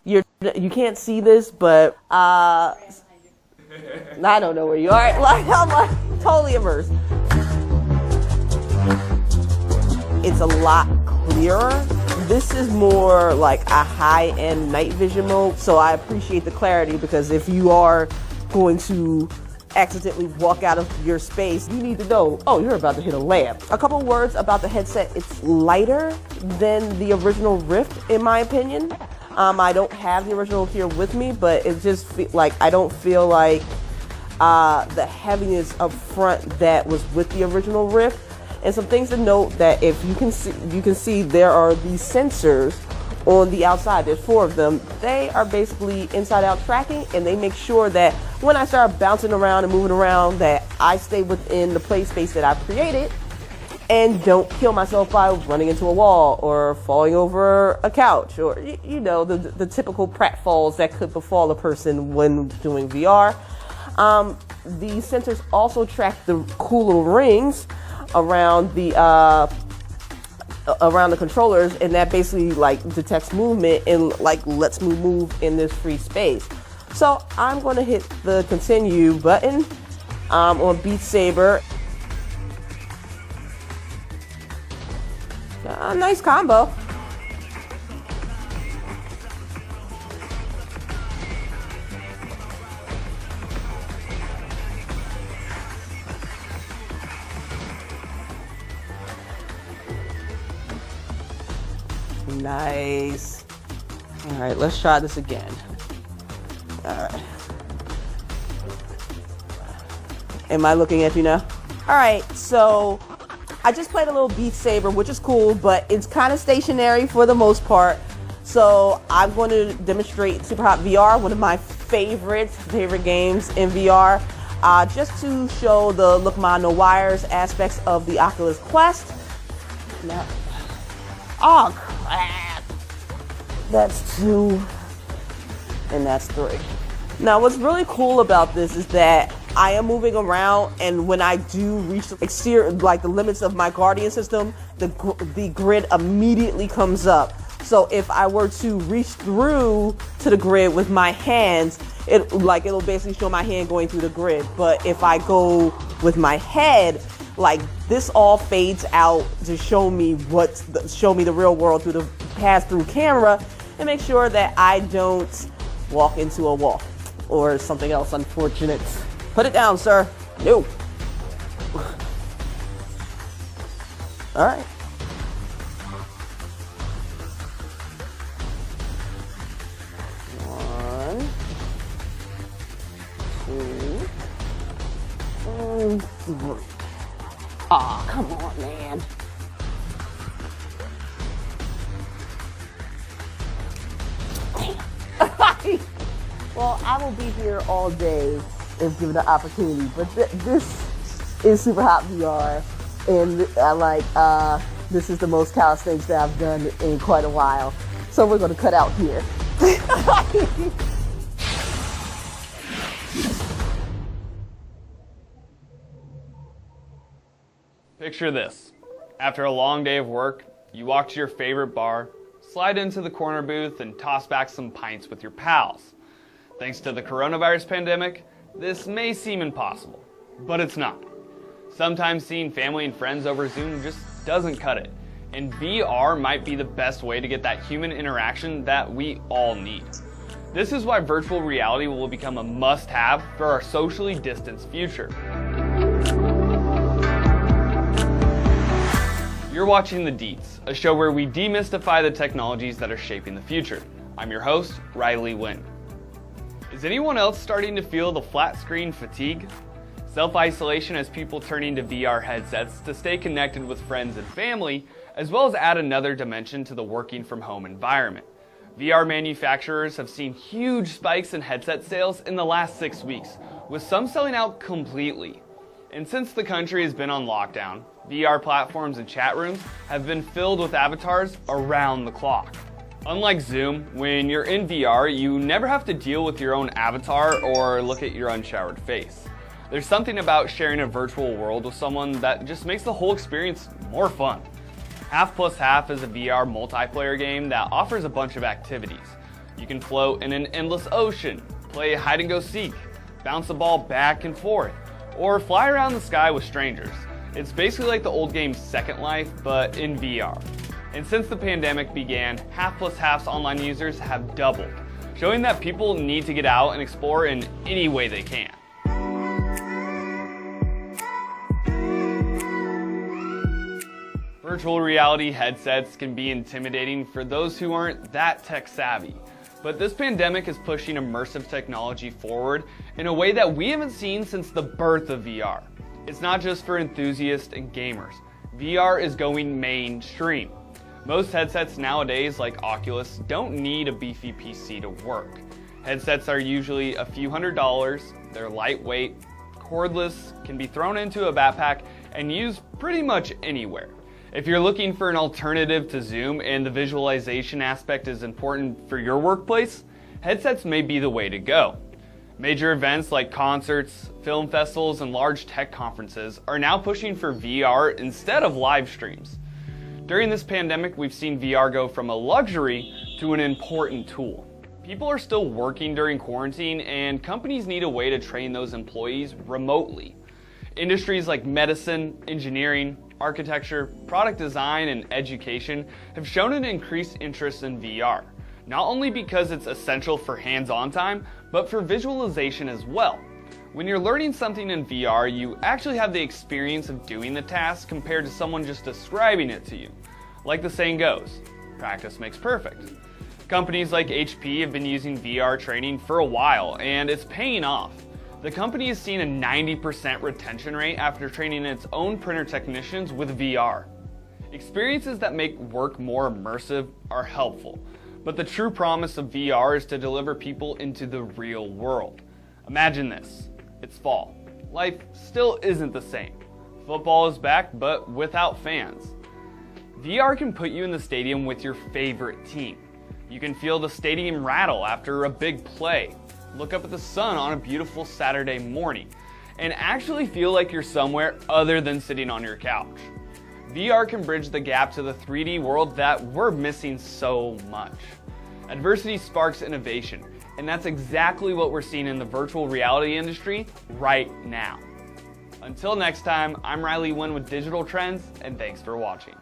You can't see this, but I don't know where you are. Like, I'm like totally immersed. It's a lot clearer. This is more like a high-end night vision mode, so I appreciate the clarity, because if you are going to accidentally walk out of your space, you need to know, oh, you're about to hit a lamp. A couple words about the headset. It's lighter than the original Rift, in my opinion. I don't have the original here with me, but it just I don't feel like the heaviness up front that was with the original Rift. And some things to note, that if you can see there are these sensors on the outside. There's 4 of them. They are basically inside-out tracking, and they make sure that when I start bouncing around and moving around, that I stay within the play space that I've created and don't kill myself by running into a wall or falling over a couch, or you know, the typical pratfalls that could befall a person when doing VR. The sensors also track the cool little rings around the controllers, and that basically detects movement and lets me move in this free space. So I'm going to hit the continue button on Beat Saber. Nice combo. Nice. All right, let's try this again. All right. Am I looking at you now? All right, so I just played a little Beat Saber, which is cool, but it's kind of stationary for the most part. So I'm going to demonstrate Super Hot VR, one of my favorite games in VR, just to show the look my no wires aspects of the Oculus Quest. Now, oh crap! That's 2, and that's 3. Now, what's really cool about this is that I am moving around, and when I do reach the exterior, the limits of my Guardian system, the grid immediately comes up. So if I were to reach through to the grid with my hands, it'll basically show my hand going through the grid. But if I go with my head, this all fades out to show me the real world through the pass-through camera, and make sure that I don't walk into a wall or something else unfortunate. Put it down, sir. No. All right. One, 2, and 3. Aw, come on, man. Well, I will be here all day if given the opportunity, but this is Super Hot VR, and this is the most calisthenics that I've done in quite a while. So we're going to cut out here. Picture this. After a long day of work, you walk to your favorite bar, slide into the corner booth, and toss back some pints with your pals. Thanks to the coronavirus pandemic, this may seem impossible, but it's not. Sometimes seeing family and friends over Zoom just doesn't cut it, and VR might be the best way to get that human interaction that we all need. This is why virtual reality will become a must-have for our socially distanced future. You're watching The Deets, a show where we demystify the technologies that are shaping the future. I'm your host, Riley Wynn. Is anyone else starting to feel the flat screen fatigue? Self-isolation has people turning to VR headsets to stay connected with friends and family, as well as add another dimension to the working from home environment. VR manufacturers have seen huge spikes in headset sales in the last 6 weeks, with some selling out completely. And since the country has been on lockdown, VR platforms and chat rooms have been filled with avatars around the clock. Unlike Zoom, when you're in VR, you never have to deal with your own avatar or look at your unshowered face. There's something about sharing a virtual world with someone that just makes the whole experience more fun. Half Plus Half is a VR multiplayer game that offers a bunch of activities. You can float in an endless ocean, play hide and go seek, bounce the ball back and forth, or fly around the sky with strangers. It's basically like the old game Second Life, but in VR. And since the pandemic began, half plus half's online users have doubled, showing that people need to get out and explore in any way they can. Virtual reality headsets can be intimidating for those who aren't that tech savvy, but this pandemic is pushing immersive technology forward in a way that we haven't seen since the birth of VR. It's not just for enthusiasts and gamers. VR is going mainstream. Most headsets nowadays, like Oculus, don't need a beefy PC to work. Headsets are usually a few $100s, they're lightweight, cordless, can be thrown into a backpack, and used pretty much anywhere. If you're looking for an alternative to Zoom and the visualization aspect is important for your workplace, headsets may be the way to go. Major events like concerts, film festivals, and large tech conferences are now pushing for VR instead of live streams. During this pandemic, we've seen VR go from a luxury to an important tool. People are still working during quarantine, and companies need a way to train those employees remotely. Industries like medicine, engineering, architecture, product design, and education have shown an increased interest in VR, not only because it's essential for hands-on time, but for visualization as well. When you're learning something in VR, you actually have the experience of doing the task compared to someone just describing it to you. Like the saying goes, practice makes perfect. Companies like HP have been using VR training for a while, and it's paying off. The company has seen a 90% retention rate after training its own printer technicians with VR. Experiences that make work more immersive are helpful, but the true promise of VR is to deliver people into the real world. Imagine this, it's fall. Life still isn't the same. Football is back, but without fans. VR can put you in the stadium with your favorite team. You can feel the stadium rattle after a big play, look up at the sun on a beautiful Saturday morning, and actually feel like you're somewhere other than sitting on your couch. VR can bridge the gap to the 3D world that we're missing so much. Adversity sparks innovation, and that's exactly what we're seeing in the virtual reality industry right now. Until next time, I'm Riley Wynn with Digital Trends, and thanks for watching.